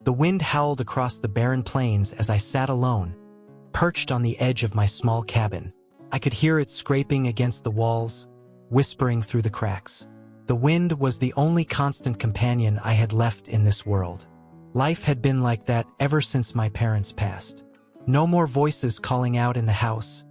The wind howled across the barren plains as I sat alone, perched on the edge of my small cabin. I could hear it scraping against the walls, whispering through the cracks. The wind was the only constant companion I had left in this world. Life had been like that ever since my parents passed. No more voices calling out in the house,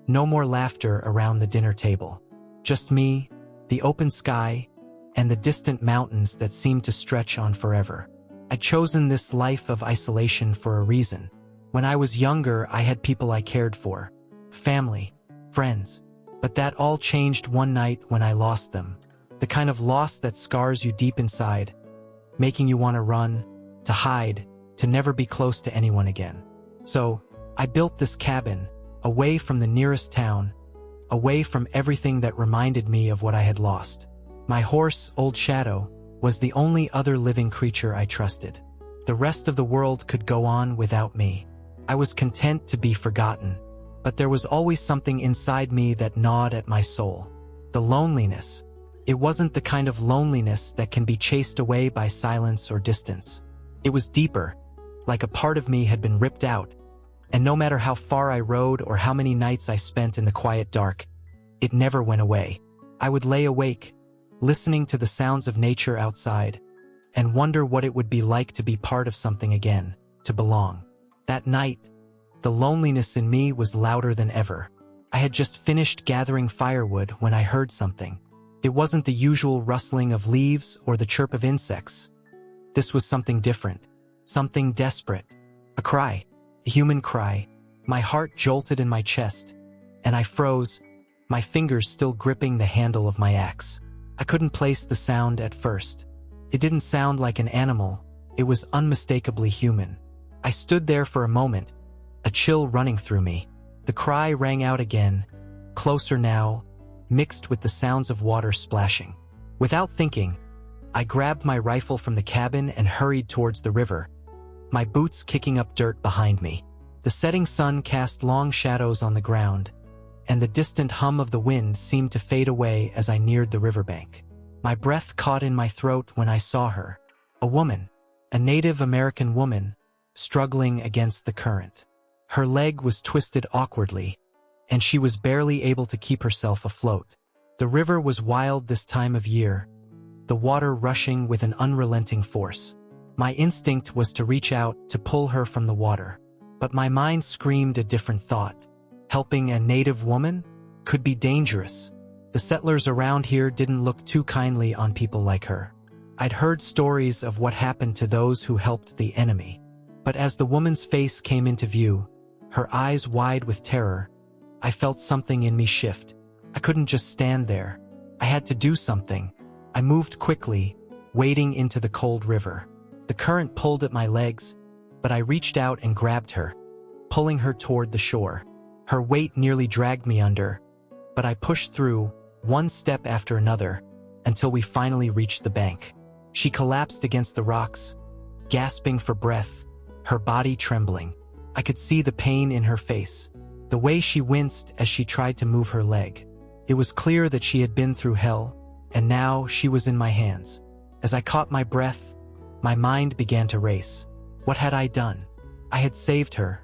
no more laughter around the dinner table. Just me, the open sky, and the distant mountains that seemed to stretch on forever. I'd chosen this life of isolation for a reason. When I was younger, I had people I cared for, family, friends. But that all changed one night when I lost them. The kind of loss that scars you deep inside, making you want to run, to hide, to never be close to anyone again. So, I built this cabin, away from the nearest town, away from everything that reminded me of what I had lost. My horse, Old Shadow, was the only other living creature I trusted. The rest of the world could go on without me. I was content to be forgotten, but there was always something inside me that gnawed at my soul. The loneliness. It wasn't the kind of loneliness that can be chased away by silence or distance. It was deeper, like a part of me had been ripped out, and no matter how far I rode or how many nights I spent in the quiet dark, it never went away. I would lay awake, listening to the sounds of nature outside, and wonder what it would be like to be part of something again, to belong. That night, the loneliness in me was louder than ever. I had just finished gathering firewood when I heard something. It wasn't the usual rustling of leaves or the chirp of insects. This was something different, something desperate. A cry, a human cry. My heart jolted in my chest, and I froze, my fingers still gripping the handle of my axe. I couldn't place the sound at first. It didn't sound like an animal, it was unmistakably human. I stood there for a moment, a chill running through me. The cry rang out again, closer now, mixed with the sounds of water splashing. Without thinking, I grabbed my rifle from the cabin and hurried towards the river, my boots kicking up dirt behind me. The setting sun cast long shadows on the ground, and the distant hum of the wind seemed to fade away as I neared the riverbank. My breath caught in my throat when I saw her, a woman, a Native American woman, struggling against the current. Her leg was twisted awkwardly, and she was barely able to keep herself afloat. The river was wild this time of year, the water rushing with an unrelenting force. My instinct was to reach out to pull her from the water, but my mind screamed a different thought. Helping a Native woman could be dangerous. The settlers around here didn't look too kindly on people like her. I'd heard stories of what happened to those who helped the enemy. But as the woman's face came into view, her eyes wide with terror, I felt something in me shift. I couldn't just stand there. I had to do something. I moved quickly, wading into the cold river. The current pulled at my legs, but I reached out and grabbed her, pulling her toward the shore. Her weight nearly dragged me under, but I pushed through, one step after another, until we finally reached the bank. She collapsed against the rocks, gasping for breath, her body trembling. I could see the pain in her face, the way she winced as she tried to move her leg. It was clear that she had been through hell, and now she was in my hands. As I caught my breath, my mind began to race. What had I done? I had saved her.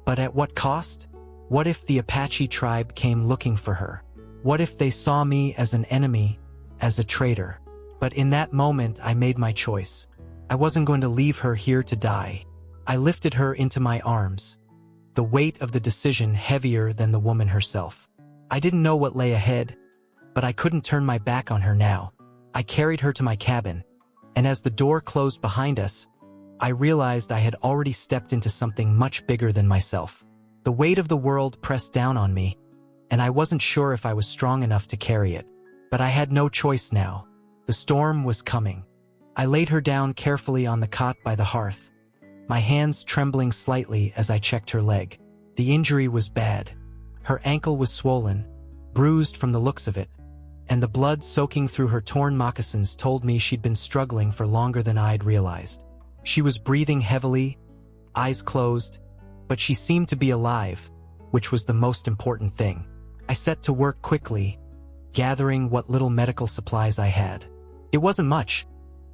But at what cost? What if the Apache tribe came looking for her? What if they saw me as an enemy, as a traitor? But in that moment, I made my choice. I wasn't going to leave her here to die. I lifted her into my arms, the weight of the decision heavier than the woman herself. I didn't know what lay ahead, but I couldn't turn my back on her now. I carried her to my cabin, and as the door closed behind us, I realized I had already stepped into something much bigger than myself. The weight of the world pressed down on me, and I wasn't sure if I was strong enough to carry it. But I had no choice now. The storm was coming. I laid her down carefully on the cot by the hearth, my hands trembling slightly as I checked her leg. The injury was bad. Her ankle was swollen, bruised from the looks of it, and the blood soaking through her torn moccasins told me she'd been struggling for longer than I'd realized. She was breathing heavily, eyes closed, but she seemed to be alive, which was the most important thing. I set to work quickly, gathering what little medical supplies I had. It wasn't much,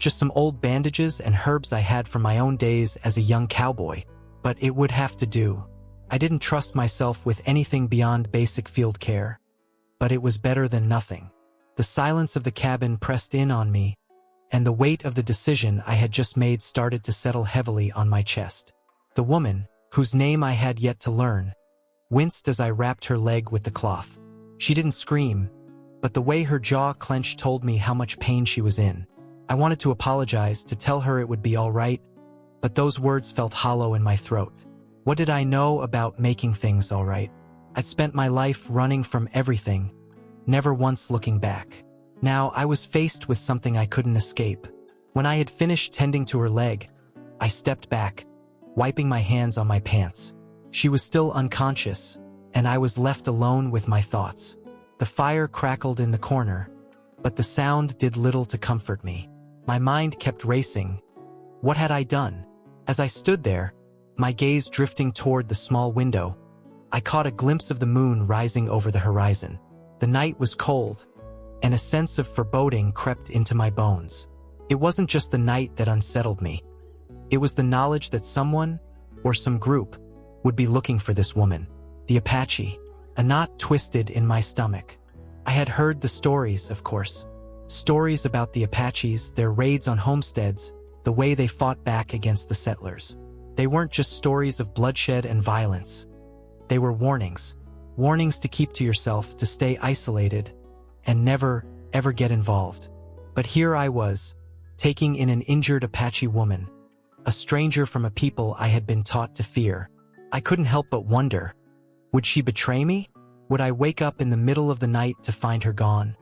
Just some old bandages and herbs I had from my own days as a young cowboy. But it would have to do. I didn't trust myself with anything beyond basic field care. But it was better than nothing. The silence of the cabin pressed in on me, and the weight of the decision I had just made started to settle heavily on my chest. The woman, whose name I had yet to learn, winced as I wrapped her leg with the cloth. She didn't scream, but the way her jaw clenched told me how much pain she was in. I wanted to apologize, to tell her it would be all right, but those words felt hollow in my throat. What did I know about making things all right? I'd spent my life running from everything, never once looking back. Now I was faced with something I couldn't escape. When I had finished tending to her leg, I stepped back, wiping my hands on my pants. She was still unconscious, and I was left alone with my thoughts. The fire crackled in the corner, but the sound did little to comfort me. My mind kept racing. What had I done? As I stood there, my gaze drifting toward the small window, I caught a glimpse of the moon rising over the horizon. The night was cold, and a sense of foreboding crept into my bones. It wasn't just the night that unsettled me. It was the knowledge that someone, or some group, would be looking for this woman, the Apache. A knot twisted in my stomach. I had heard the stories, of course. Stories about the Apaches, their raids on homesteads, the way they fought back against the settlers. They weren't just stories of bloodshed and violence. They were warnings. Warnings to keep to yourself, to stay isolated, and never, ever get involved. But here I was, taking in an injured Apache woman, a stranger from a people I had been taught to fear. I couldn't help but wonder, would she betray me? Would I wake up in the middle of the night to find her gone?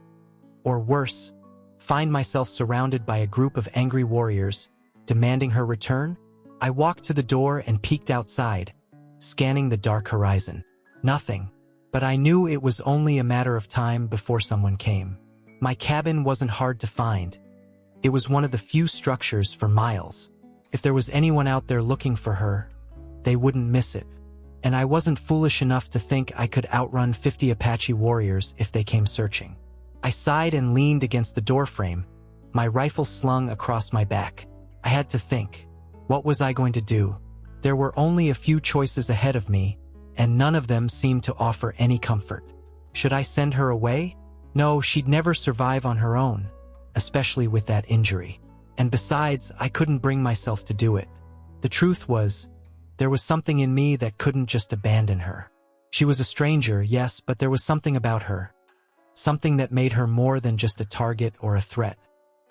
Or worse, find myself surrounded by a group of angry warriors, demanding her return? I walked to the door and peeked outside, scanning the dark horizon. Nothing. But I knew it was only a matter of time before someone came. My cabin wasn't hard to find. It was one of the few structures for miles. If there was anyone out there looking for her, they wouldn't miss it. And I wasn't foolish enough to think I could outrun 50 Apache warriors if they came searching. I sighed and leaned against the doorframe, my rifle slung across my back. I had to think. What was I going to do? There were only a few choices ahead of me, and none of them seemed to offer any comfort. Should I send her away? No, she'd never survive on her own, especially with that injury. And besides, I couldn't bring myself to do it. The truth was, there was something in me that couldn't just abandon her. She was a stranger, yes, but there was something about her. Something that made her more than just a target or a threat.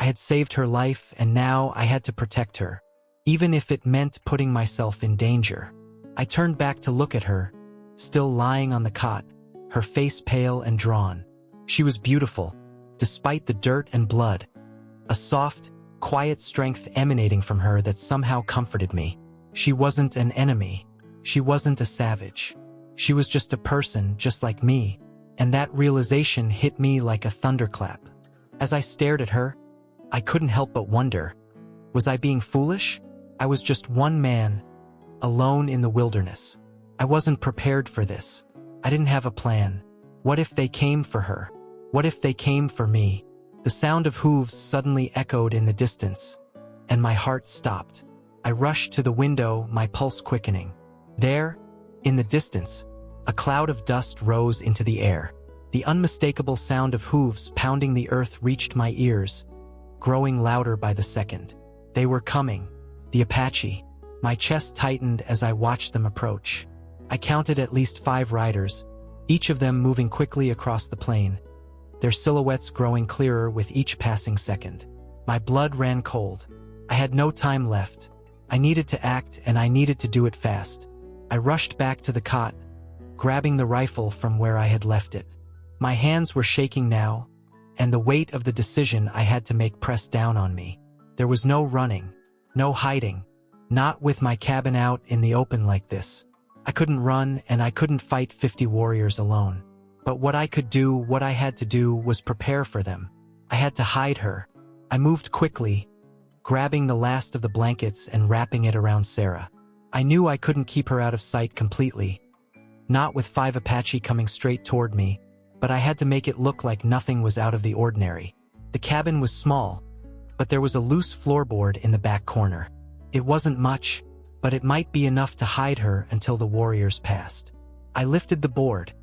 I had saved her life, and now I had to protect her, even if it meant putting myself in danger. I turned back to look at her, still lying on the cot, her face pale and drawn. She was beautiful, despite the dirt and blood. A soft, quiet strength emanating from her that somehow comforted me. She wasn't an enemy. She wasn't a savage. She was just a person, just like me, and that realization hit me like a thunderclap. As I stared at her, I couldn't help but wonder, was I being foolish? I was just one man, alone in the wilderness. I wasn't prepared for this. I didn't have a plan. What if they came for her? What if they came for me? The sound of hooves suddenly echoed in the distance, and my heart stopped. I rushed to the window, my pulse quickening. There, in the distance, a cloud of dust rose into the air. The unmistakable sound of hooves pounding the earth reached my ears, growing louder by the second. They were coming. The Apache. My chest tightened as I watched them approach. I counted at least 5 riders, each of them moving quickly across the plain, their silhouettes growing clearer with each passing second. My blood ran cold. I had no time left. I needed to act, and I needed to do it fast. I rushed back to the cot, grabbing the rifle from where I had left it. My hands were shaking now, and the weight of the decision I had to make pressed down on me. There was no running, no hiding, not with my cabin out in the open like this. I couldn't run, and I couldn't fight 50 warriors alone. But what I could do, what I had to do, was prepare for them. I had to hide her. I moved quickly, grabbing the last of the blankets and wrapping it around Sara. I knew I couldn't keep her out of sight completely, not with 5 Apache coming straight toward me, but I had to make it look like nothing was out of the ordinary. The cabin was small, but there was a loose floorboard in the back corner. It wasn't much, but it might be enough to hide her until the warriors passed. I lifted the board,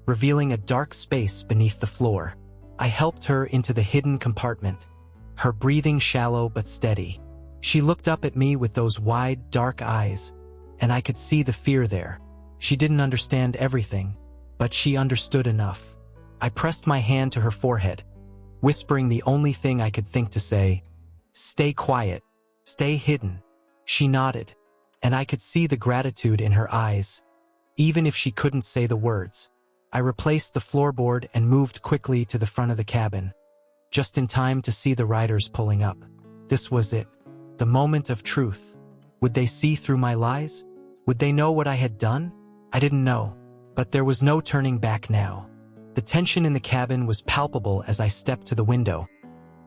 revealing a dark space beneath the floor. I helped her into the hidden compartment, her breathing shallow but steady. She looked up at me with those wide, dark eyes, and I could see the fear there. She didn't understand everything, but she understood enough. I pressed my hand to her forehead, whispering the only thing I could think to say, "Stay quiet, stay hidden." She nodded, and I could see the gratitude in her eyes, even if she couldn't say the words. I replaced the floorboard and moved quickly to the front of the cabin, just in time to see the riders pulling up. This was it, the moment of truth. Would they see through my lies? Would they know what I had done? I didn't know, but there was no turning back now. The tension in the cabin was palpable as I stepped to the window,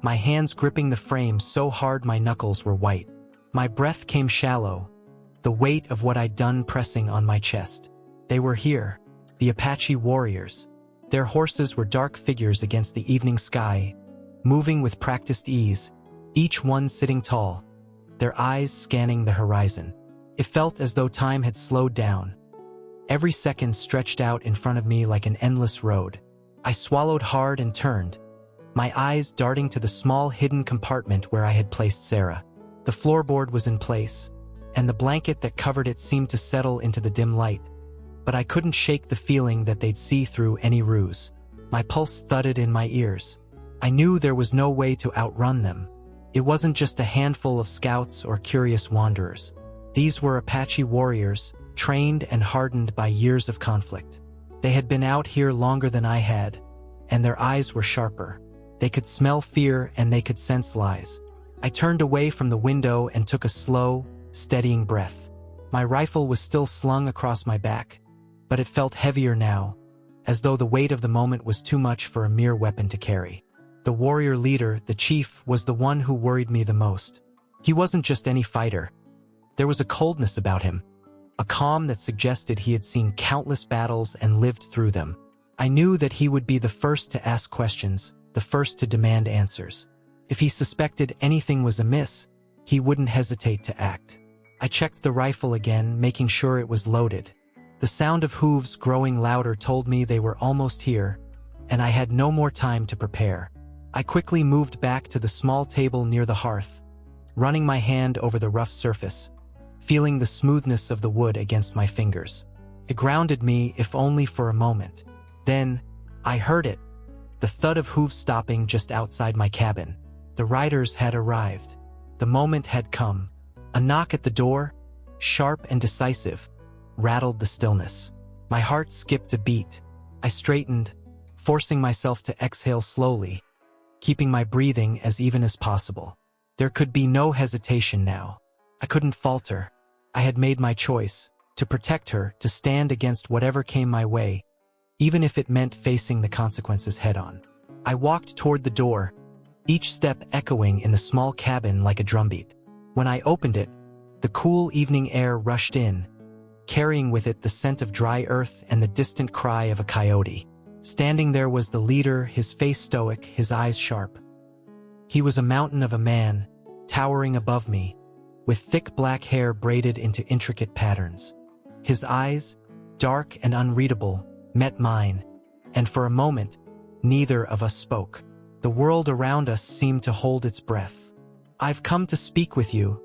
my hands gripping the frame so hard my knuckles were white. My breath came shallow, the weight of what I'd done pressing on my chest. They were here, the Apache warriors. Their horses were dark figures against the evening sky, moving with practiced ease, each one sitting tall, their eyes scanning the horizon. It felt as though time had slowed down. Every second stretched out in front of me like an endless road. I swallowed hard and turned, my eyes darting to the small hidden compartment where I had placed Sara. The floorboard was in place, and the blanket that covered it seemed to settle into the dim light. But I couldn't shake the feeling that they'd see through any ruse. My pulse thudded in my ears. I knew there was no way to outrun them. It wasn't just a handful of scouts or curious wanderers. These were Apache warriors, trained and hardened by years of conflict. They had been out here longer than I had, and their eyes were sharper. They could smell fear and they could sense lies. I turned away from the window and took a slow, steadying breath. My rifle was still slung across my back, but it felt heavier now, as though the weight of the moment was too much for a mere weapon to carry. The warrior leader, the chief, was the one who worried me the most. He wasn't just any fighter. There was a coldness about him, a calm that suggested he had seen countless battles and lived through them. I knew that he would be the first to ask questions, the first to demand answers. If he suspected anything was amiss, he wouldn't hesitate to act. I checked the rifle again, making sure it was loaded. The sound of hooves growing louder told me they were almost here, and I had no more time to prepare. I quickly moved back to the small table near the hearth, running my hand over the rough surface, feeling the smoothness of the wood against my fingers. It grounded me, if only for a moment. Then, I heard it, the thud of hooves stopping just outside my cabin. The riders had arrived. The moment had come. A knock at the door, sharp and decisive, rattled the stillness. My heart skipped a beat. I straightened, forcing myself to exhale slowly, keeping my breathing as even as possible. There could be no hesitation now. I couldn't falter. I had made my choice, to protect her, to stand against whatever came my way, even if it meant facing the consequences head-on. I walked toward the door, each step echoing in the small cabin like a drumbeat. When I opened it, the cool evening air rushed in, carrying with it the scent of dry earth and the distant cry of a coyote. Standing there was the leader, his face stoic, his eyes sharp. He was a mountain of a man, towering above me, with thick black hair braided into intricate patterns. His eyes, dark and unreadable, met mine, and for a moment, neither of us spoke. The world around us seemed to hold its breath. "I've come to speak with you,"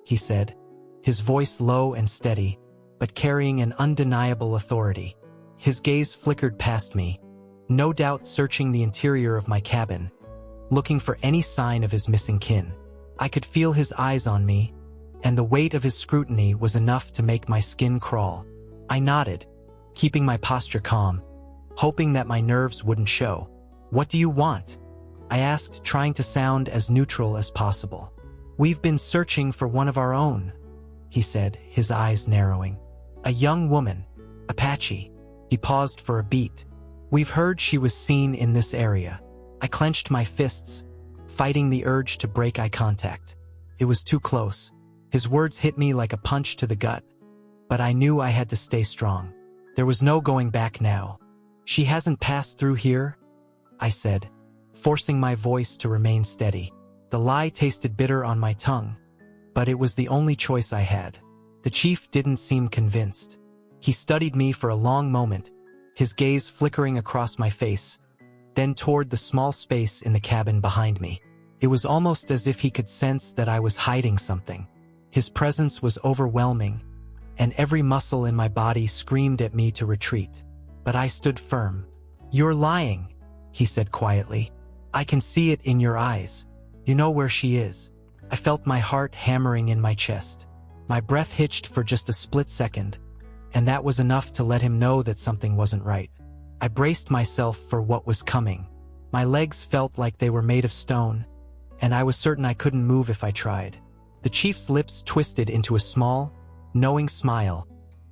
he said, his voice low and steady, but carrying an undeniable authority. His gaze flickered past me, no doubt searching the interior of my cabin, looking for any sign of his missing kin. I could feel his eyes on me, and the weight of his scrutiny was enough to make my skin crawl. I nodded, keeping my posture calm, hoping that my nerves wouldn't show. "What do you want?" I asked, trying to sound as neutral as possible. "We've been searching for one of our own," he said, his eyes narrowing. "A young woman, Apache." He paused for a beat. "We've heard she was seen in this area." I clenched my fists, fighting the urge to break eye contact. It was too close. His words hit me like a punch to the gut, but I knew I had to stay strong. There was no going back now. "She hasn't passed through here," I said, forcing my voice to remain steady. The lie tasted bitter on my tongue, but it was the only choice I had. The chief didn't seem convinced. He studied me for a long moment, his gaze flickering across my face, then toward the small space in the cabin behind me. It was almost as if he could sense that I was hiding something. His presence was overwhelming, and every muscle in my body screamed at me to retreat. But I stood firm. "You're lying," he said quietly. "I can see it in your eyes. You know where she is." I felt my heart hammering in my chest. My breath hitched for just a split second, and that was enough to let him know that something wasn't right. I braced myself for what was coming. My legs felt like they were made of stone, and I was certain I couldn't move if I tried. The chief's lips twisted into a small, knowing smile,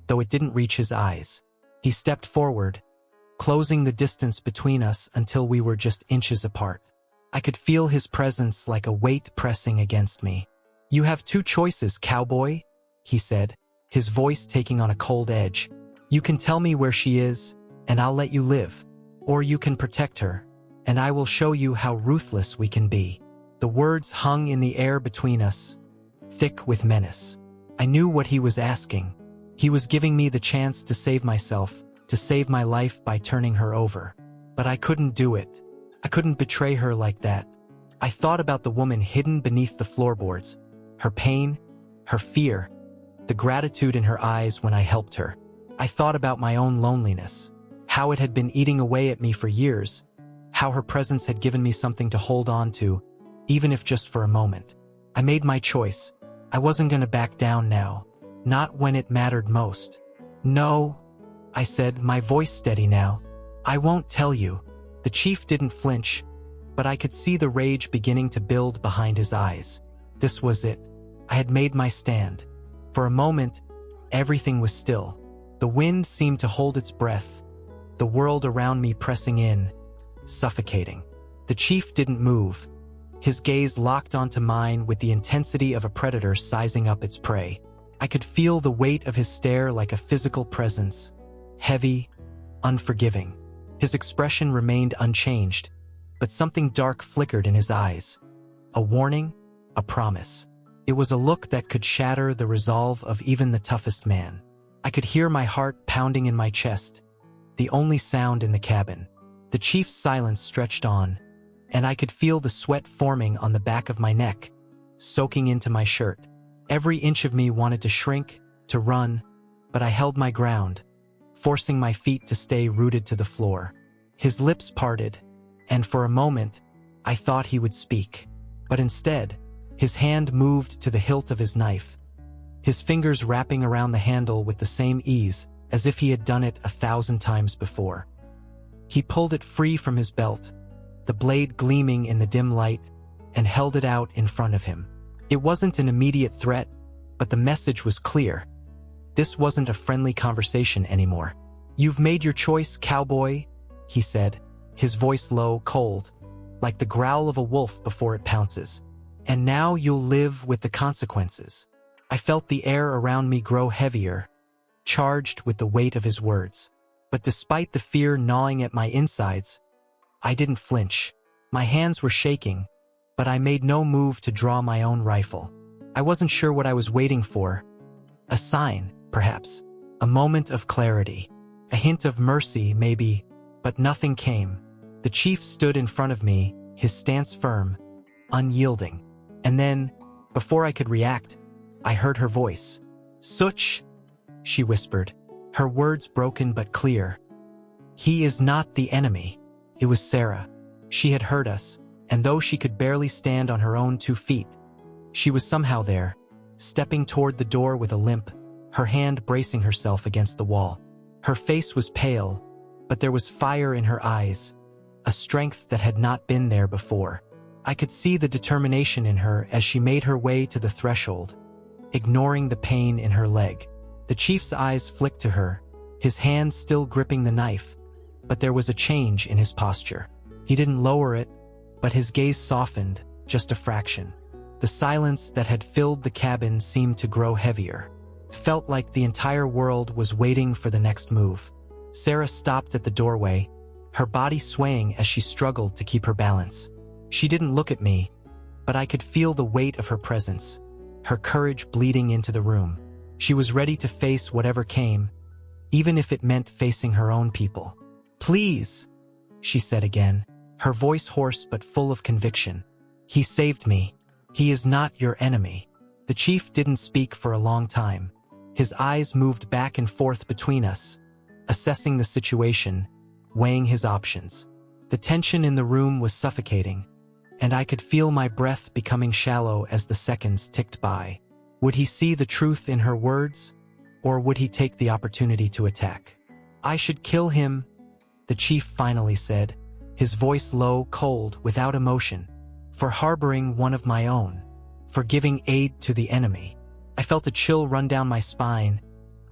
though it didn't reach his eyes. He stepped forward, closing the distance between us until we were just inches apart. I could feel his presence like a weight pressing against me. "You have two choices, cowboy," he said, his voice taking on a cold edge. "You can tell me where she is, and I'll let you live. Or you can protect her, and I will show you how ruthless we can be." The words hung in the air between us, thick with menace. I knew what he was asking. He was giving me the chance to save myself, to save my life by turning her over. But I couldn't do it. I couldn't betray her like that. I thought about the woman hidden beneath the floorboards, her pain, her fear, the gratitude in her eyes when I helped her. I thought about my own loneliness, how it had been eating away at me for years, how her presence had given me something to hold on to, even if just for a moment. I made my choice. I wasn't going to back down now, not when it mattered most. "No," I said, my voice steady now. "I won't tell you." The chief didn't flinch, but I could see the rage beginning to build behind his eyes. This was it. I had made my stand. For a moment, everything was still. The wind seemed to hold its breath, the world around me pressing in, suffocating. The chief didn't move. His gaze locked onto mine with the intensity of a predator sizing up its prey. I could feel the weight of his stare like a physical presence, heavy, unforgiving. His expression remained unchanged, but something dark flickered in his eyes. A warning, a promise. It was a look that could shatter the resolve of even the toughest man. I could hear my heart pounding in my chest, the only sound in the cabin. The chief's silence stretched on, and I could feel the sweat forming on the back of my neck, soaking into my shirt. Every inch of me wanted to shrink, to run, but I held my ground, forcing my feet to stay rooted to the floor. His lips parted, and for a moment, I thought he would speak. But instead, his hand moved to the hilt of his knife, his fingers wrapping around the handle with the same ease as if he had done it 1,000 times before. He pulled it free from his belt, the blade gleaming in the dim light, and held it out in front of him. It wasn't an immediate threat, but the message was clear. This wasn't a friendly conversation anymore. "You've made your choice, cowboy," he said, his voice low, cold, like the growl of a wolf before it pounces. "And now you'll live with the consequences." I felt the air around me grow heavier, charged with the weight of his words. But despite the fear gnawing at my insides, I didn't flinch. My hands were shaking, but I made no move to draw my own rifle. I wasn't sure what I was waiting for. A sign, perhaps. A moment of clarity. A hint of mercy, maybe, but nothing came. The chief stood in front of me, his stance firm, unyielding. And then, before I could react, I heard her voice. "Such," she whispered, her words broken but clear. "He is not the enemy." It was Sara. She had heard us, and though she could barely stand on her own 2 feet, she was somehow there, stepping toward the door with a limp, her hand bracing herself against the wall. Her face was pale, but there was fire in her eyes, a strength that had not been there before. I could see the determination in her as she made her way to the threshold, ignoring the pain in her leg. The chief's eyes flicked to her, his hand still gripping the knife, but there was a change in his posture. He didn't lower it, but his gaze softened, just a fraction. The silence that had filled the cabin seemed to grow heavier. Felt like the entire world was waiting for the next move. Sara stopped at the doorway, her body swaying as she struggled to keep her balance. She didn't look at me, but I could feel the weight of her presence, her courage bleeding into the room. She was ready to face whatever came, even if it meant facing her own people. "Please," she said again, her voice hoarse but full of conviction. "He saved me. He is not your enemy." The chief didn't speak for a long time. His eyes moved back and forth between us, assessing the situation, weighing his options. The tension in the room was suffocating, and I could feel my breath becoming shallow as the seconds ticked by. Would he see the truth in her words, or would he take the opportunity to attack? "I should kill him," the chief finally said, his voice low, cold, without emotion, "for harboring one of my own, for giving aid to the enemy." I felt a chill run down my spine,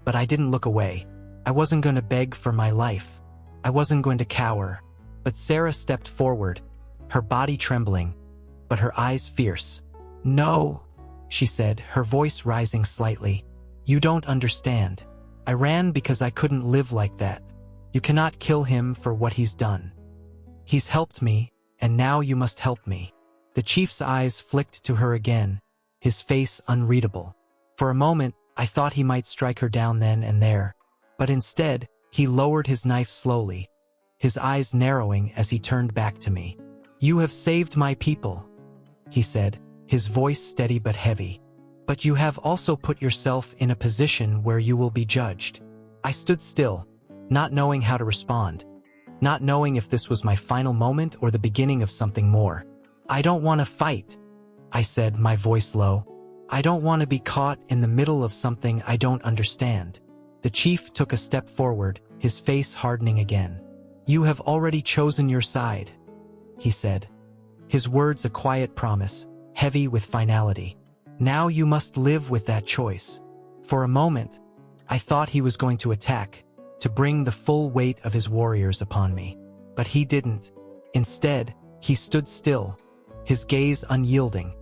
but I didn't look away. I wasn't going to beg for my life. I wasn't going to cower. But Sara stepped forward, her body trembling, but her eyes fierce. "No," she said, her voice rising slightly. "You don't understand. I ran because I couldn't live like that. You cannot kill him for what he's done. He's helped me, and now you must help me." The chief's eyes flicked to her again, his face unreadable. For a moment, I thought he might strike her down then and there, but instead, he lowered his knife slowly, his eyes narrowing as he turned back to me. "You have saved my people," he said, his voice steady but heavy. "But you have also put yourself in a position where you will be judged." I stood still, not knowing how to respond, not knowing if this was my final moment or the beginning of something more. "I don't want to fight," I said, my voice low. "I don't want to be caught in the middle of something I don't understand." The chief took a step forward, his face hardening again. "You have already chosen your side," he said, his words a quiet promise, heavy with finality. "Now you must live with that choice." For a moment, I thought he was going to attack, to bring the full weight of his warriors upon me. But he didn't. Instead, he stood still, his gaze unyielding,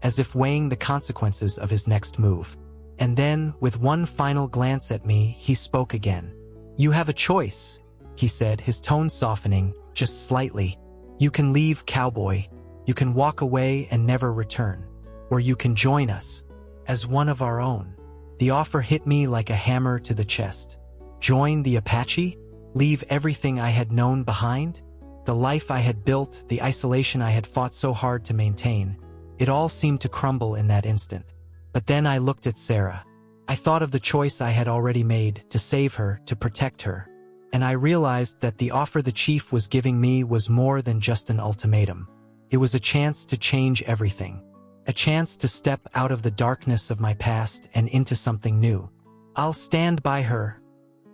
as if weighing the consequences of his next move. And then, with one final glance at me, he spoke again. "You have a choice," he said, his tone softening, just slightly. "You can leave, Cowboy. You can walk away and never return. Or you can join us, as one of our own." The offer hit me like a hammer to the chest. Join the Apache? Leave everything I had known behind? The life I had built, the isolation I had fought so hard to maintain. It all seemed to crumble in that instant. But then I looked at Sara. I thought of the choice I had already made, to save her, to protect her. And I realized that the offer the chief was giving me was more than just an ultimatum. It was a chance to change everything. A chance to step out of the darkness of my past and into something new. "I'll stand by her,"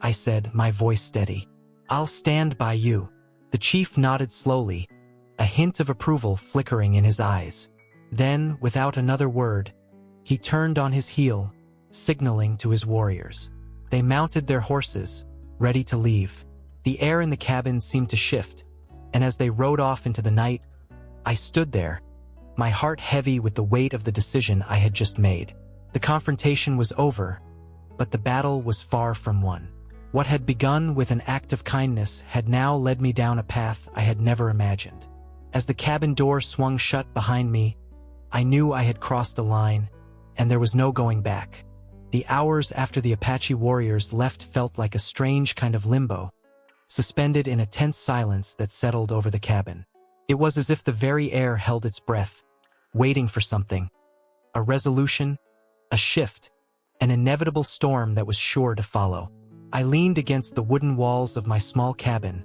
I said, my voice steady. "I'll stand by you." The chief nodded slowly, a hint of approval flickering in his eyes. Then, without another word, he turned on his heel, signaling to his warriors. They mounted their horses, ready to leave. The air in the cabin seemed to shift, and as they rode off into the night, I stood there, my heart heavy with the weight of the decision I had just made. The confrontation was over, but the battle was far from won. What had begun with an act of kindness had now led me down a path I had never imagined. As the cabin door swung shut behind me, I knew I had crossed a line, and there was no going back. The hours after the Apache warriors left felt like a strange kind of limbo, suspended in a tense silence that settled over the cabin. It was as if the very air held its breath, waiting for something. A resolution, a shift, an inevitable storm that was sure to follow. I leaned against the wooden walls of my small cabin,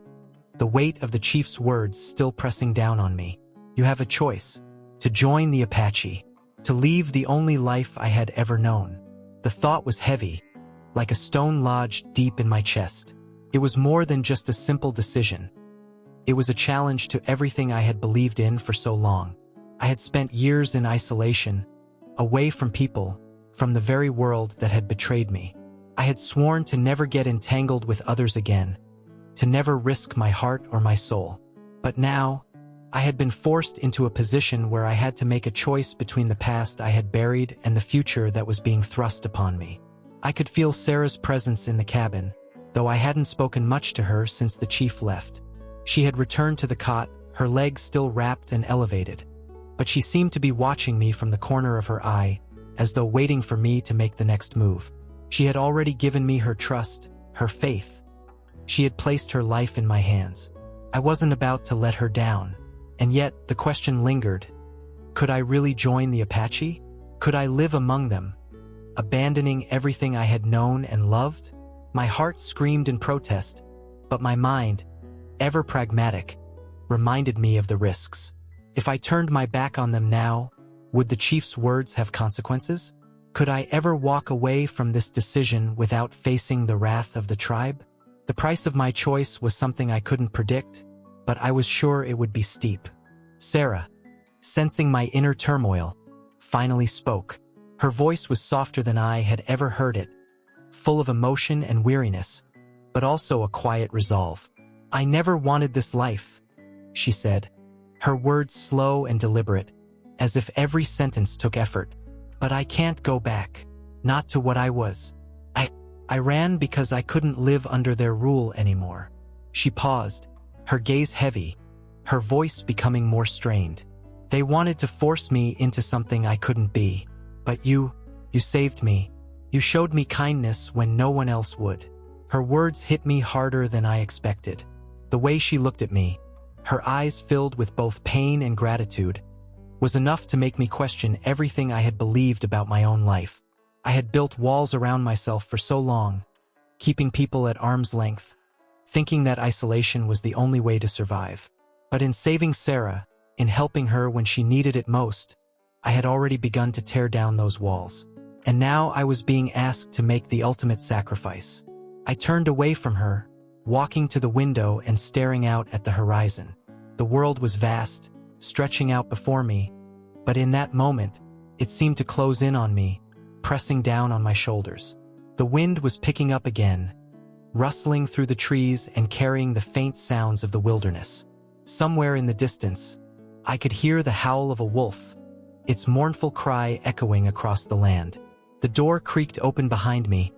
the weight of the chief's words still pressing down on me. "You have a choice. To join the Apache. To leave the only life I had ever known." The thought was heavy, like a stone lodged deep in my chest. It was more than just a simple decision. It was a challenge to everything I had believed in for so long. I had spent years in isolation, away from people, from the very world that had betrayed me. I had sworn to never get entangled with others again, to never risk my heart or my soul. But now, I had been forced into a position where I had to make a choice between the past I had buried and the future that was being thrust upon me. I could feel Sara's presence in the cabin, though I hadn't spoken much to her since the chief left. She had returned to the cot, her legs still wrapped and elevated, but she seemed to be watching me from the corner of her eye, as though waiting for me to make the next move. She had already given me her trust, her faith. She had placed her life in my hands. I wasn't about to let her down. And yet, the question lingered. Could I really join the Apache? Could I live among them, abandoning everything I had known and loved? My heart screamed in protest, but my mind, ever pragmatic, reminded me of the risks. If I turned my back on them now, would the chief's words have consequences? Could I ever walk away from this decision without facing the wrath of the tribe? The price of my choice was something I couldn't predict, but I was sure it would be steep. Sara, sensing my inner turmoil, finally spoke. Her voice was softer than I had ever heard it, full of emotion and weariness, but also a quiet resolve. I never wanted this life, she said, her words slow and deliberate, as if every sentence took effort. But I can't go back, not to what I was. I ran because I couldn't live under their rule anymore. She paused, her gaze heavy, her voice becoming more strained. They wanted to force me into something I couldn't be. But you saved me. You showed me kindness when no one else would. Her words hit me harder than I expected. The way she looked at me, her eyes filled with both pain and gratitude, was enough to make me question everything I had believed about my own life. I had built walls around myself for so long, keeping people at arm's length, thinking that isolation was the only way to survive. But in saving Sara, in helping her when she needed it most, I had already begun to tear down those walls. And now I was being asked to make the ultimate sacrifice. I turned away from her, walking to the window and staring out at the horizon. The world was vast, stretching out before me, but in that moment, it seemed to close in on me, pressing down on my shoulders. The wind was picking up again, rustling through the trees and carrying the faint sounds of the wilderness. Somewhere in the distance, I could hear the howl of a wolf, its mournful cry echoing across the land. The door creaked open behind me,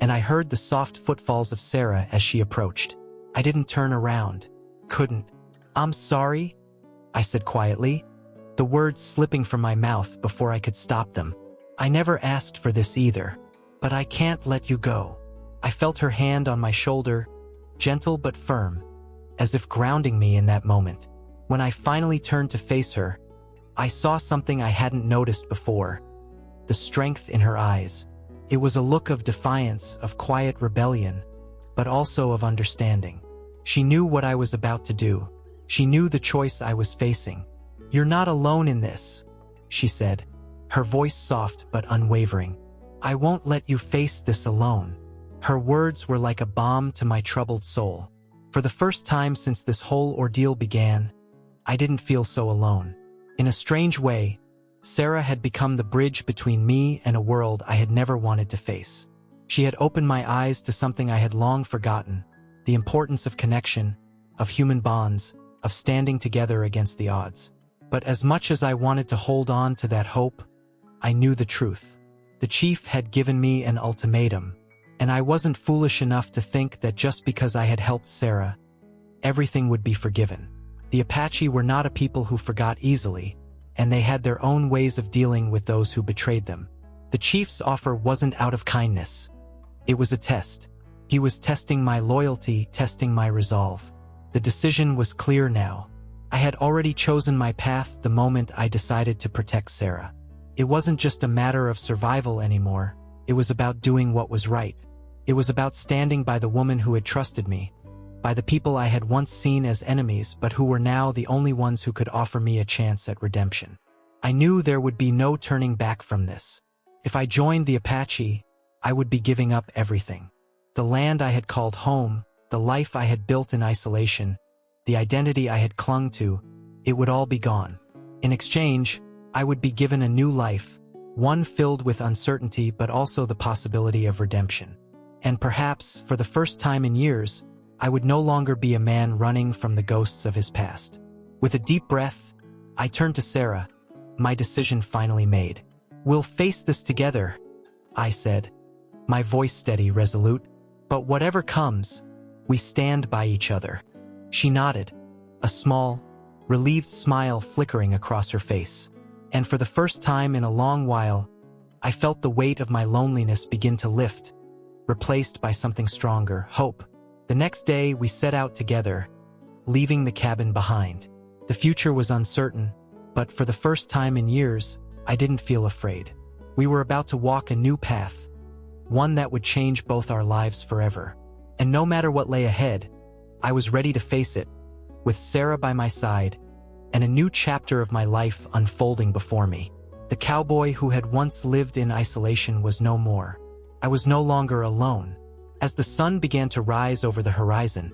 and I heard the soft footfalls of Sara as she approached. I didn't turn around. Couldn't. "I'm sorry," I said quietly, the words slipping from my mouth before I could stop them. "I never asked for this either, but I can't let you go." I felt her hand on my shoulder, gentle but firm, as if grounding me in that moment. When I finally turned to face her, I saw something I hadn't noticed before, the strength in her eyes. It was a look of defiance, of quiet rebellion, but also of understanding. She knew what I was about to do. She knew the choice I was facing. "You're not alone in this," she said, her voice soft but unwavering. "I won't let you face this alone." Her words were like a balm to my troubled soul. For the first time since this whole ordeal began, I didn't feel so alone. In a strange way, Sara had become the bridge between me and a world I had never wanted to face. She had opened my eyes to something I had long forgotten, the importance of connection, of human bonds, of standing together against the odds. But as much as I wanted to hold on to that hope, I knew the truth. The chief had given me an ultimatum, and I wasn't foolish enough to think that just because I had helped Sara, everything would be forgiven. The Apache were not a people who forgot easily, and they had their own ways of dealing with those who betrayed them. The chief's offer wasn't out of kindness. It was a test. He was testing my loyalty, testing my resolve. The decision was clear now. I had already chosen my path the moment I decided to protect Sara. It wasn't just a matter of survival anymore. It was about doing what was right. It was about standing by the woman who had trusted me, by the people I had once seen as enemies but who were now the only ones who could offer me a chance at redemption. I knew there would be no turning back from this. If I joined the Apache, I would be giving up everything. The land I had called home, the life I had built in isolation, the identity I had clung to, it would all be gone. In exchange, I would be given a new life, one filled with uncertainty but also the possibility of redemption. And perhaps, for the first time in years, I would no longer be a man running from the ghosts of his past. With a deep breath, I turned to Sara, my decision finally made. "We'll face this together," I said, my voice steady, resolute. "But whatever comes, we stand by each other." She nodded, a small, relieved smile flickering across her face. And for the first time in a long while, I felt the weight of my loneliness begin to lift, replaced by something stronger, hope. The next day, we set out together, leaving the cabin behind. The future was uncertain, but for the first time in years, I didn't feel afraid. We were about to walk a new path, one that would change both our lives forever. And no matter what lay ahead, I was ready to face it, with Sara by my side, and a new chapter of my life unfolding before me. The cowboy who had once lived in isolation was no more. I was no longer alone. As the sun began to rise over the horizon,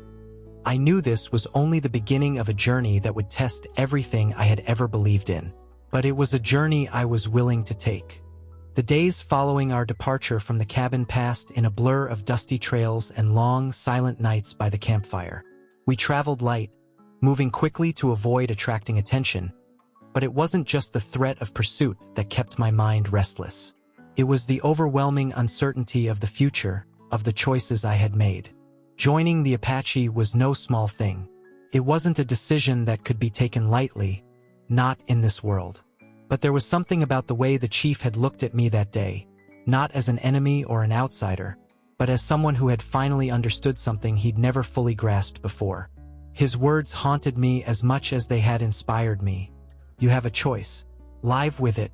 I knew this was only the beginning of a journey that would test everything I had ever believed in. But it was a journey I was willing to take. The days following our departure from the cabin passed in a blur of dusty trails and long, silent nights by the campfire. We traveled light, moving quickly to avoid attracting attention, but it wasn't just the threat of pursuit that kept my mind restless. It was the overwhelming uncertainty of the future, of the choices I had made. Joining the Apache was no small thing. It wasn't a decision that could be taken lightly, not in this world. But there was something about the way the chief had looked at me that day, not as an enemy or an outsider, but as someone who had finally understood something he'd never fully grasped before. His words haunted me as much as they had inspired me. You have a choice. Live with it.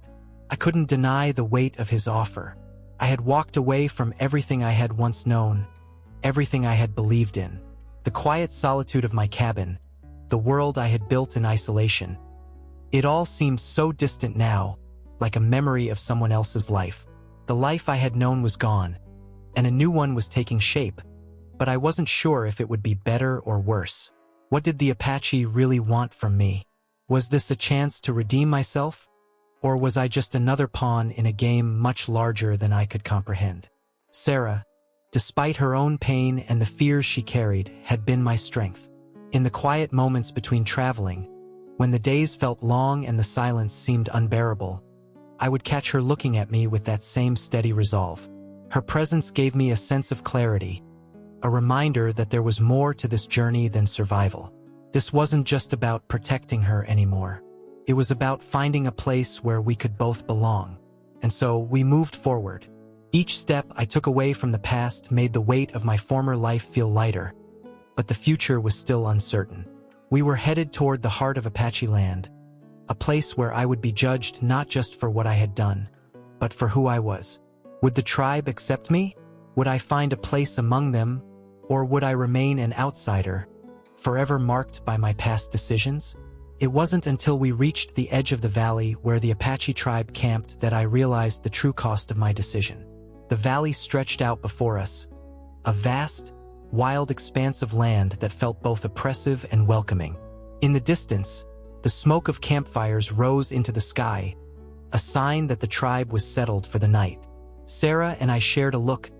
I couldn't deny the weight of his offer. I had walked away from everything I had once known, everything I had believed in. The quiet solitude of my cabin, the world I had built in isolation. It all seemed so distant now, like a memory of someone else's life. The life I had known was gone, and a new one was taking shape, but I wasn't sure if it would be better or worse. What did the Apache really want from me? Was this a chance to redeem myself? Or was I just another pawn in a game much larger than I could comprehend? Sara, despite her own pain and the fears she carried, had been my strength. In the quiet moments between traveling, when the days felt long and the silence seemed unbearable, I would catch her looking at me with that same steady resolve. Her presence gave me a sense of clarity, a reminder that there was more to this journey than survival. This wasn't just about protecting her anymore. It was about finding a place where we could both belong. And so we moved forward. Each step I took away from the past made the weight of my former life feel lighter, but the future was still uncertain. We were headed toward the heart of Apache land, a place where I would be judged not just for what I had done, but for who I was. Would the tribe accept me? Would I find a place among them, or would I remain an outsider, forever marked by my past decisions? It wasn't until we reached the edge of the valley where the Apache tribe camped that I realized the true cost of my decision. The valley stretched out before us, a vast, wild expanse of land that felt both oppressive and welcoming. In the distance, the smoke of campfires rose into the sky, a sign that the tribe was settled for the night. Sara and I shared a look,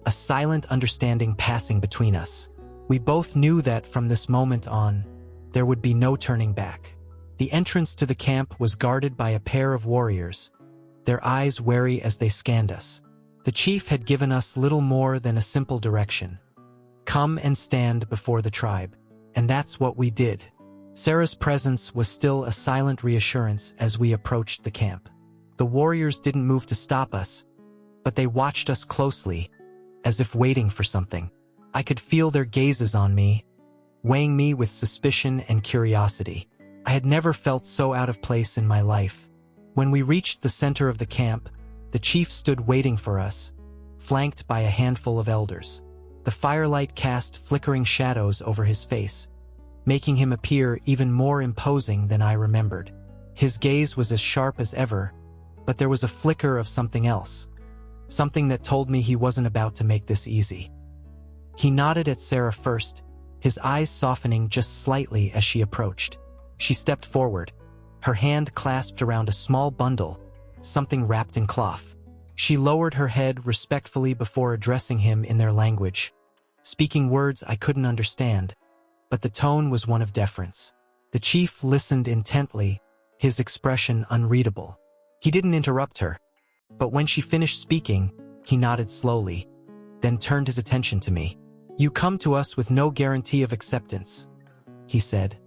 a silent understanding passing between us. We both knew that from this moment on, there would be no turning back. The entrance to the camp was guarded by a pair of warriors, their eyes wary as they scanned us. The chief had given us little more than a simple direction. Come and stand before the tribe. And that's what we did. Sara's presence was still a silent reassurance as we approached the camp. The warriors didn't move to stop us, but they watched us closely, as if waiting for something. I could feel their gazes on me, weighing me with suspicion and curiosity. I had never felt so out of place in my life. When we reached the center of the camp, the chief stood waiting for us, flanked by a handful of elders. The firelight cast flickering shadows over his face, making him appear even more imposing than I remembered. His gaze was as sharp as ever, but there was a flicker of something else, something that told me he wasn't about to make this easy. He nodded at Sara first, his eyes softening just slightly as she approached. She stepped forward, her hand clasped around a small bundle, something wrapped in cloth. She lowered her head respectfully before addressing him in their language, speaking words I couldn't understand, but the tone was one of deference. The chief listened intently, his expression unreadable. He didn't interrupt her, but when she finished speaking, he nodded slowly, then turned his attention to me. "You come to us with no guarantee of acceptance," he said.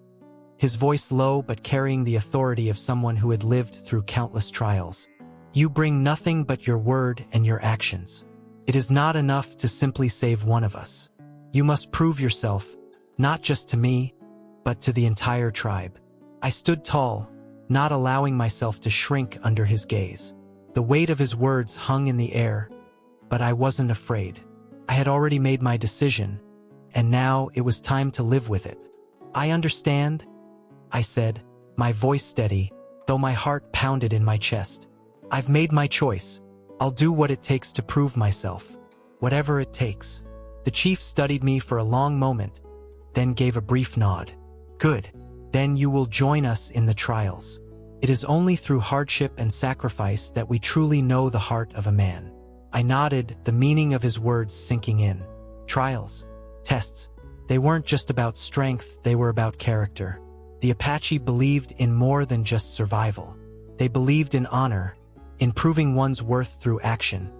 his voice low but carrying the authority of someone who had lived through countless trials. "You bring nothing but your word and your actions. It is not enough to simply save one of us. You must prove yourself, not just to me, but to the entire tribe." I stood tall, not allowing myself to shrink under his gaze. The weight of his words hung in the air, but I wasn't afraid. I had already made my decision, and now it was time to live with it. "I understand," I said, my voice steady, though my heart pounded in my chest. "I've made my choice. I'll do what it takes to prove myself. Whatever it takes." The chief studied me for a long moment, then gave a brief nod. "Good. Then you will join us in the trials. It is only through hardship and sacrifice that we truly know the heart of a man." I nodded, the meaning of his words sinking in. Trials, tests, they weren't just about strength, they were about character. The Apache believed in more than just survival. They believed in honor, in proving one's worth through action,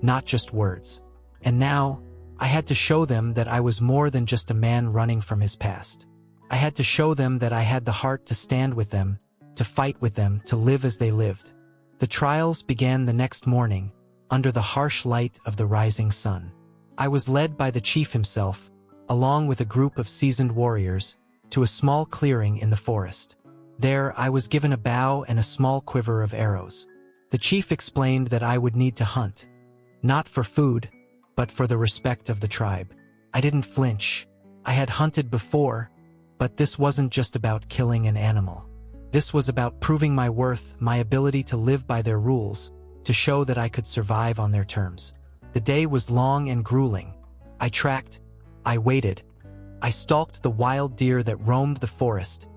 not just words. And now, I had to show them that I was more than just a man running from his past. I had to show them that I had the heart to stand with them, to fight with them, to live as they lived. The trials began the next morning, under the harsh light of the rising sun. I was led by the chief himself, along with a group of seasoned warriors, to a small clearing in the forest. There, I was given a bow and a small quiver of arrows. The chief explained that I would need to hunt, not for food, but for the respect of the tribe. I didn't flinch. I had hunted before, but this wasn't just about killing an animal. This was about proving my worth, my ability to live by their rules, to show that I could survive on their terms. The day was long and grueling. I tracked, I waited, I stalked the wild deer that roamed the forest,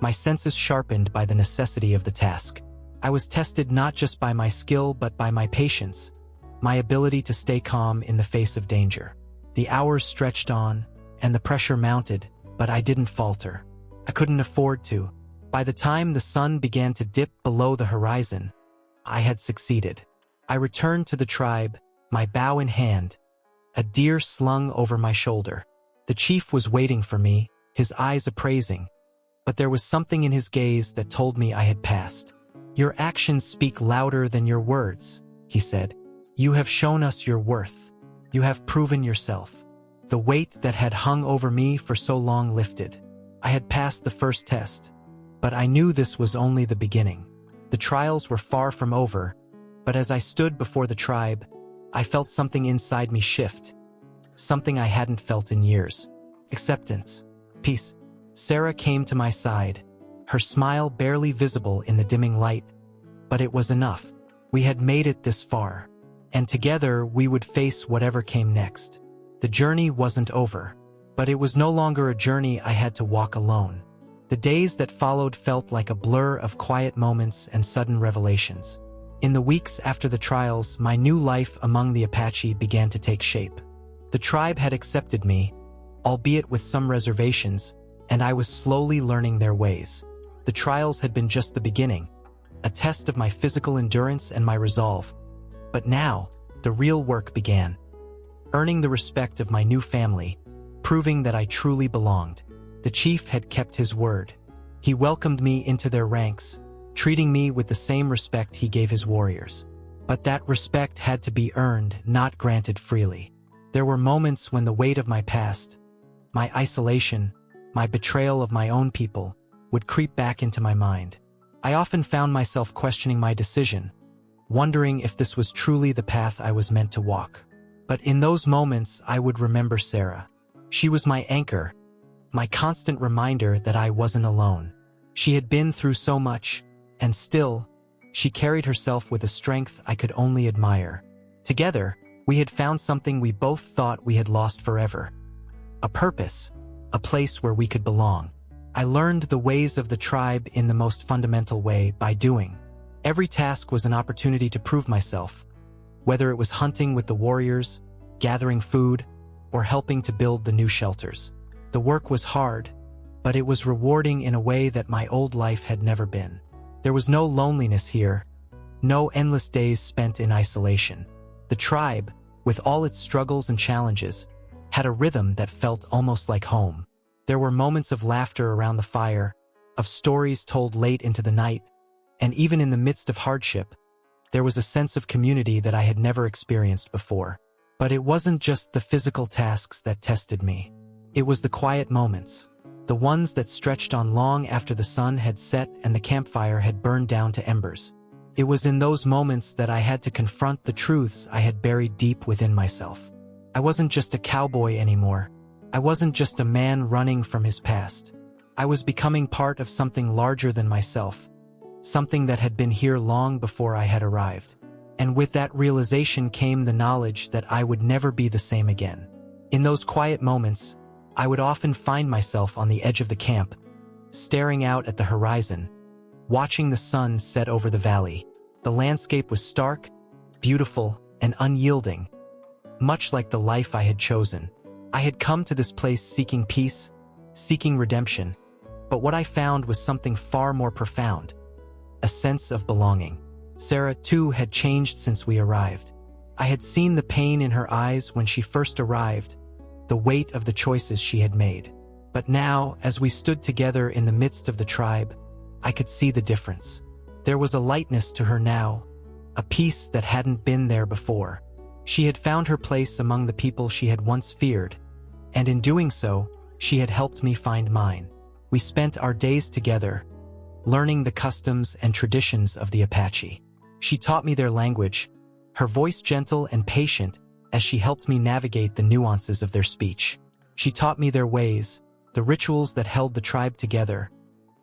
my senses sharpened by the necessity of the task. I was tested not just by my skill but by my patience, my ability to stay calm in the face of danger. The hours stretched on, and the pressure mounted, but I didn't falter. I couldn't afford to. By the time the sun began to dip below the horizon, I had succeeded. I returned to the tribe, my bow in hand, a deer slung over my shoulder. The chief was waiting for me, his eyes appraising, but there was something in his gaze that told me I had passed. "Your actions speak louder than your words," he said. "You have shown us your worth. You have proven yourself." The weight that had hung over me for so long lifted. I had passed the first test, but I knew this was only the beginning. The trials were far from over, but as I stood before the tribe, I felt something inside me shift. Something I hadn't felt in years. Acceptance. Peace. Sara came to my side, her smile barely visible in the dimming light, but it was enough. We had made it this far, and together we would face whatever came next. The journey wasn't over, but it was no longer a journey I had to walk alone. The days that followed felt like a blur of quiet moments and sudden revelations. In the weeks after the trials, my new life among the Apache began to take shape. The tribe had accepted me, albeit with some reservations, and I was slowly learning their ways. The trials had been just the beginning, a test of my physical endurance and my resolve. But now, the real work began. Earning the respect of my new family, proving that I truly belonged. The chief had kept his word. He welcomed me into their ranks, treating me with the same respect he gave his warriors. But that respect had to be earned, not granted freely. There were moments when the weight of my past, my isolation, my betrayal of my own people, would creep back into my mind. I often found myself questioning my decision, wondering if this was truly the path I was meant to walk. But in those moments, I would remember Sara. She was my anchor, my constant reminder that I wasn't alone. She had been through so much, and still, she carried herself with a strength I could only admire. Together, we had found something we both thought we had lost forever. A purpose, a place where we could belong. I learned the ways of the tribe in the most fundamental way, by doing. Every task was an opportunity to prove myself, whether it was hunting with the warriors, gathering food, or helping to build the new shelters. The work was hard, but it was rewarding in a way that my old life had never been. There was no loneliness here, no endless days spent in isolation. The tribe, with all its struggles and challenges, had a rhythm that felt almost like home. There were moments of laughter around the fire, of stories told late into the night, and even in the midst of hardship, there was a sense of community that I had never experienced before. But it wasn't just the physical tasks that tested me. It was the quiet moments, the ones that stretched on long after the sun had set and the campfire had burned down to embers. It was in those moments that I had to confront the truths I had buried deep within myself. I wasn't just a cowboy anymore. I wasn't just a man running from his past. I was becoming part of something larger than myself, something that had been here long before I had arrived. And with that realization came the knowledge that I would never be the same again. In those quiet moments, I would often find myself on the edge of the camp, staring out at the horizon, watching the sun set over the valley. The landscape was stark, beautiful, and unyielding, much like the life I had chosen. I had come to this place seeking peace, seeking redemption, but what I found was something far more profound, a sense of belonging. Sara, too, had changed since we arrived. I had seen the pain in her eyes when she first arrived, the weight of the choices she had made. But now, as we stood together in the midst of the tribe, I could see the difference. There was a lightness to her now, a peace that hadn't been there before. She had found her place among the people she had once feared, and in doing so, she had helped me find mine. We spent our days together, learning the customs and traditions of the Apache. She taught me their language, her voice gentle and patient as she helped me navigate the nuances of their speech. She taught me their ways, the rituals that held the tribe together,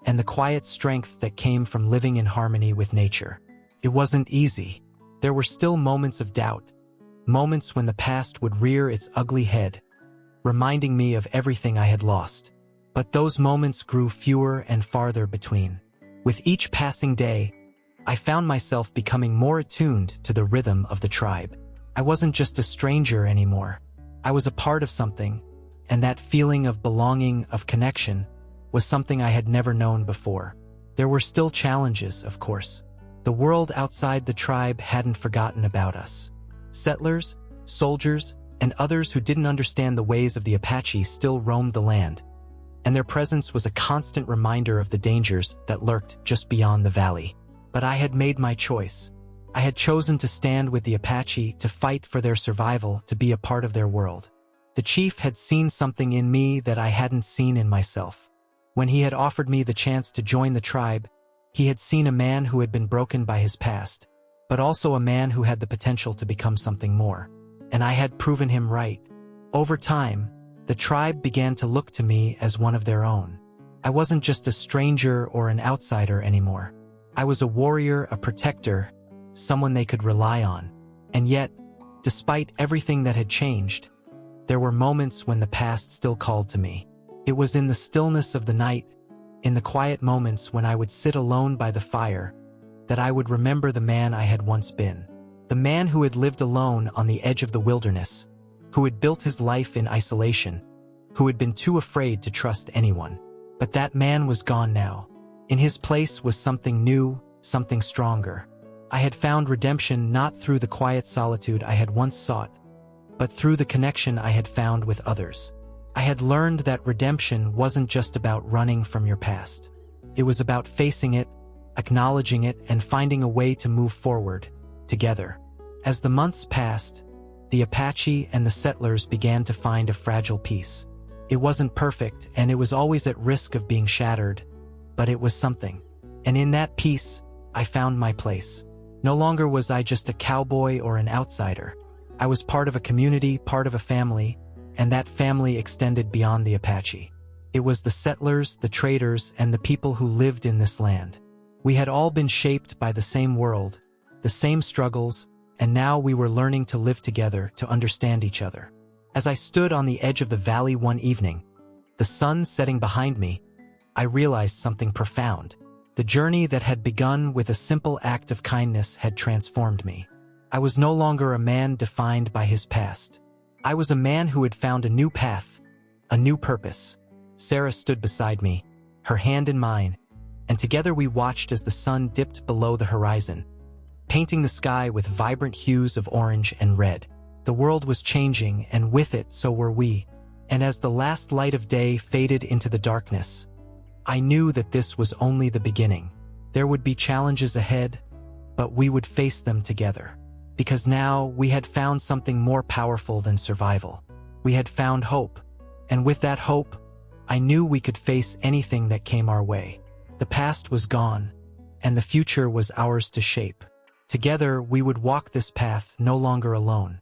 and the quiet strength that came from living in harmony with nature. It wasn't easy. There were still moments of doubt, moments when the past would rear its ugly head, reminding me of everything I had lost. But those moments grew fewer and farther between. With each passing day, I found myself becoming more attuned to the rhythm of the tribe. I wasn't just a stranger anymore. I was a part of something, and that feeling of belonging, of connection, was something I had never known before. There were still challenges, of course. The world outside the tribe hadn't forgotten about us. Settlers, soldiers, and others who didn't understand the ways of the Apache still roamed the land, and their presence was a constant reminder of the dangers that lurked just beyond the valley. But I had made my choice. I had chosen to stand with the Apache, to fight for their survival, to be a part of their world. The chief had seen something in me that I hadn't seen in myself. When he had offered me the chance to join the tribe, he had seen a man who had been broken by his past, but also a man who had the potential to become something more. And I had proven him right. Over time, the tribe began to look to me as one of their own. I wasn't just a stranger or an outsider anymore. I was a warrior, a protector, someone they could rely on. And yet, despite everything that had changed, there were moments when the past still called to me. It was in the stillness of the night, in the quiet moments when I would sit alone by the fire, that I would remember the man I had once been. The man who had lived alone on the edge of the wilderness, who had built his life in isolation, who had been too afraid to trust anyone. But that man was gone now. In his place was something new, something stronger. I had found redemption not through the quiet solitude I had once sought, but through the connection I had found with others. I had learned that redemption wasn't just about running from your past. It was about facing it, acknowledging it, and finding a way to move forward, together. As the months passed, the Apache and the settlers began to find a fragile peace. It wasn't perfect, and it was always at risk of being shattered, but it was something. And in that peace, I found my place. No longer was I just a cowboy or an outsider. I was part of a community, part of a family, and that family extended beyond the Apache. It was the settlers, the traders, and the people who lived in this land. We had all been shaped by the same world, the same struggles, and now we were learning to live together, to understand each other. As I stood on the edge of the valley one evening, the sun setting behind me, I realized something profound. The journey that had begun with a simple act of kindness had transformed me. I was no longer a man defined by his past. I was a man who had found a new path, a new purpose. Sara stood beside me, her hand in mine, and together we watched as the sun dipped below the horizon, painting the sky with vibrant hues of orange and red. The world was changing, and with it so were we. And as the last light of day faded into the darkness, I knew that this was only the beginning. There would be challenges ahead, but we would face them together. Because now we had found something more powerful than survival. We had found hope. And with that hope, I knew we could face anything that came our way. The past was gone, and the future was ours to shape. Together, we would walk this path no longer alone.